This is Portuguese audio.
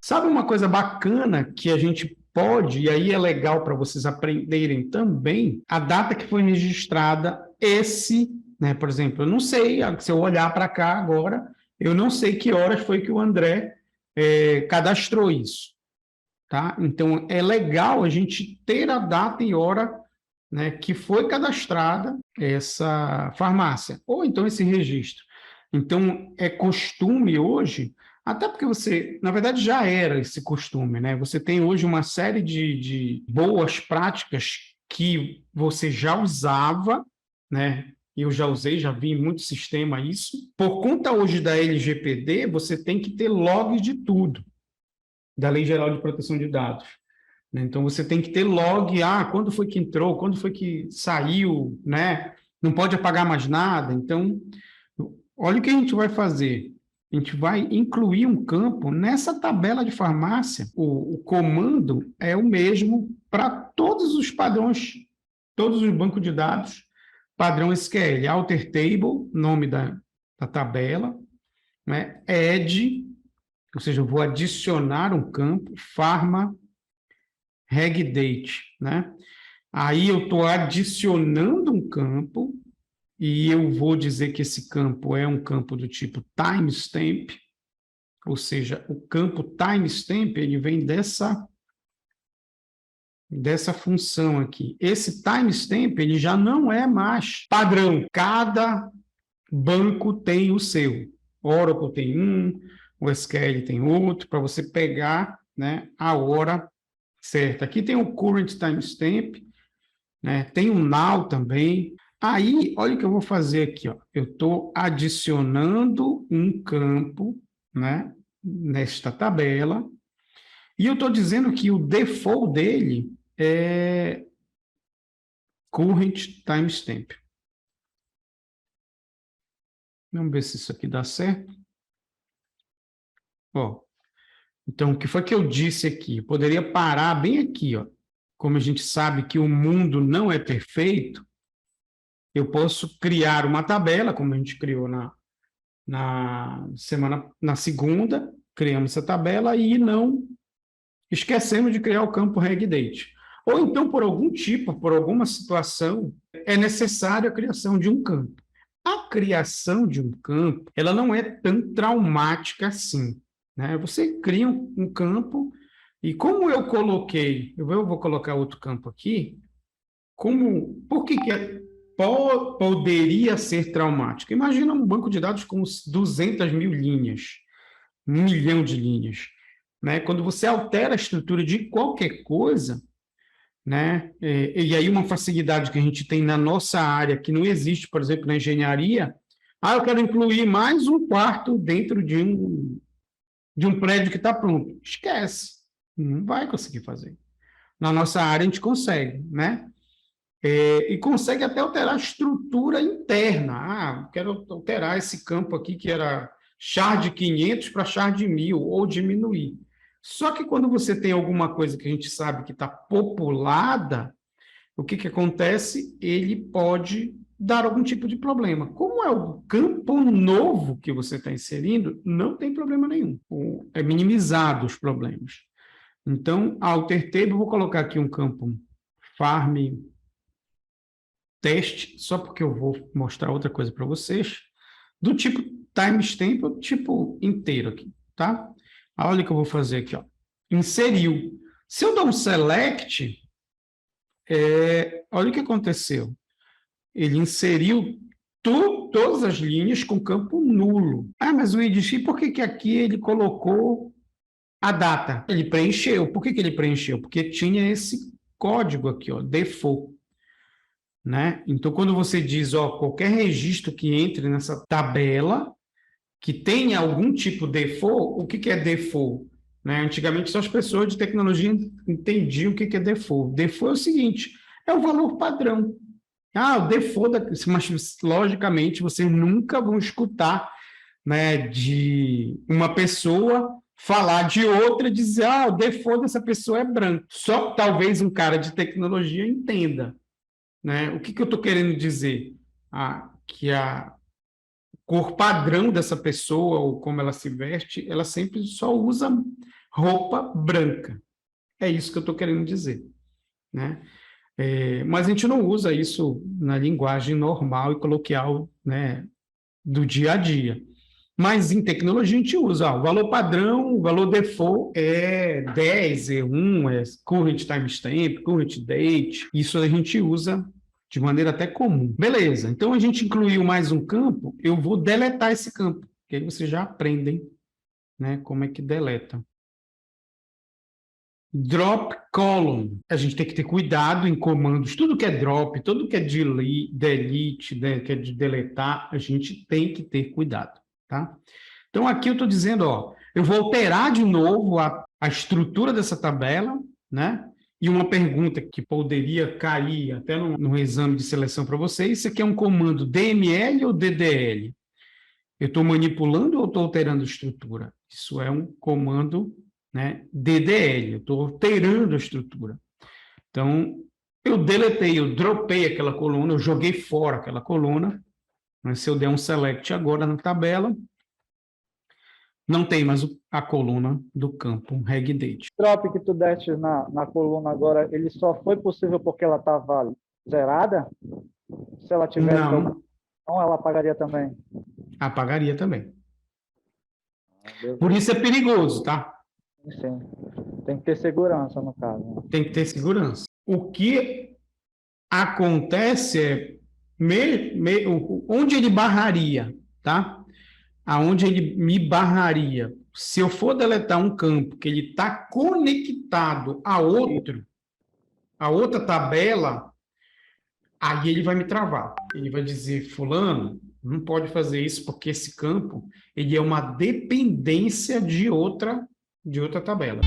Sabe uma coisa bacana que a gente pode, e aí é legal para vocês aprenderem também, a data que foi registrada né, por exemplo, eu não sei, se eu olhar para cá agora, eu não sei que horas foi que o André cadastrou isso, tá? Então, é legal a gente ter a data e hora, né, que foi cadastrada essa farmácia, ou então esse registro. Então, é costume hoje, até porque você, na verdade, já era esse costume, né? Você tem hoje uma série de boas práticas que você já usava, né? Eu já usei, já vi em muito sistema isso. Por conta hoje da LGPD, você tem que ter log de tudo, da Lei Geral de Proteção de Dados. Então, você tem que ter log, quando foi que entrou, quando foi que saiu, né? Não pode apagar mais nada. Então, olha o que a gente vai fazer. A gente vai incluir um campo nessa tabela de farmácia. O comando é o mesmo para todos os padrões, todos os bancos de dados, padrão SQL, alter table, nome da tabela, né? Add, ou seja, eu vou adicionar um campo, pharma, reg date, né? Aí eu estou adicionando um campo e eu vou dizer que esse campo é um campo do tipo timestamp, ou seja, o campo timestamp ele vem dessa função aqui. Esse timestamp ele já não é mais padrão. Cada banco tem o seu. Oracle tem um, o SQL tem outro, para você pegar, né, a hora certo, aqui tem o current timestamp, né? Tem o now também. Aí, olha o que eu vou fazer aqui, ó. Eu estou adicionando um campo, né, nesta tabela, e eu estou dizendo que o default dele é current timestamp. Vamos ver se isso aqui dá certo. Ó, então, o que foi que eu disse aqui? Eu poderia parar bem aqui, ó. Como a gente sabe que o mundo não é perfeito, eu posso criar uma tabela, como a gente criou na segunda, criamos essa tabela e não esquecemos de criar o campo regdate. Ou então, por algum tipo, por alguma situação, é necessário a criação de um campo. A criação de um campo, ela não é tão traumática assim, né? Você cria um campo e como eu coloquei, eu vou colocar outro campo aqui, por que poderia ser traumático? Imagina um banco de dados com 200 mil linhas, 1 milhão de linhas, né? Quando você altera a estrutura de qualquer coisa, né? E aí uma facilidade que a gente tem na nossa área, que não existe, por exemplo, na engenharia, eu quero incluir mais um quarto dentro de um prédio que está pronto. Esquece, não vai conseguir fazer. Na nossa área a gente consegue, né? E consegue até alterar a estrutura interna. Quero alterar esse campo aqui que era char de 500 para char de 1.000, ou diminuir. Só que quando você tem alguma coisa que a gente sabe que está populada, o que acontece? Ele pode dar algum tipo de problema. Como é o campo novo que você está inserindo, não tem problema nenhum. É minimizado os problemas. Então, alter table, vou colocar aqui um campo farm teste, só porque eu vou mostrar outra coisa para vocês, do tipo timestamp, ou tipo inteiro aqui, tá? Olha o que eu vou fazer aqui, ó. Inseriu. Se eu dou um select, olha o que aconteceu. Ele inseriu todas as linhas com campo nulo. Mas o Edith, por que aqui ele colocou a data? Ele preencheu. Por que ele preencheu? Porque tinha esse código aqui, ó, default. Né? Então, quando você diz, qualquer registro que entre nessa tabela, que tenha algum tipo de default, o que é default? Né? Antigamente, só as pessoas de tecnologia entendiam o que é default. Default é o seguinte, é o valor padrão. O default, mas logicamente, vocês nunca vão escutar, né, de uma pessoa falar de outra e dizer, o default dessa pessoa é branco. Só talvez um cara de tecnologia entenda. Né? O que eu estou querendo dizer? Que a cor padrão dessa pessoa, ou como ela se veste, ela sempre só usa roupa branca. É isso que eu estou querendo dizer, né? Mas a gente não usa isso na linguagem normal e coloquial, né, do dia a dia. Mas em tecnologia a gente usa, ó, o valor padrão, o valor default é 10, é 1, é current timestamp, current date. Isso a gente usa de maneira até comum. Beleza, então a gente incluiu mais um campo, eu vou deletar esse campo, que aí vocês já aprendem, né, como é que deleta. Drop column. A gente tem que ter cuidado em comandos. Tudo que é drop, tudo que é delete, né, que é de deletar, a gente tem que ter cuidado, tá? Então, aqui eu estou dizendo, ó, eu vou alterar de novo a estrutura dessa tabela, né? E uma pergunta que poderia cair até no exame de seleção para vocês, isso aqui é um comando DML ou DDL? Eu estou manipulando ou estou alterando a estrutura? Isso é um comando, né, DDL, eu estou alterando a estrutura. Então, eu deletei, eu dropei aquela coluna, eu joguei fora aquela coluna, mas se eu der um select agora na tabela, não tem mais a coluna do campo regdate. O drop que tu deste na coluna agora, ele só foi possível porque ela estava zerada? Se ela tivesse Não, ela apagaria também? apagaria também. Por isso é perigoso, tá? Sim. Tem que ter segurança, no caso. Né? Tem que ter segurança. O que acontece é onde ele barraria, tá? Aonde ele me barraria. Se eu for deletar um campo que ele está conectado a outra tabela, aí ele vai me travar. Ele vai dizer, fulano, não pode fazer isso porque esse campo ele é uma dependência de outra tabela.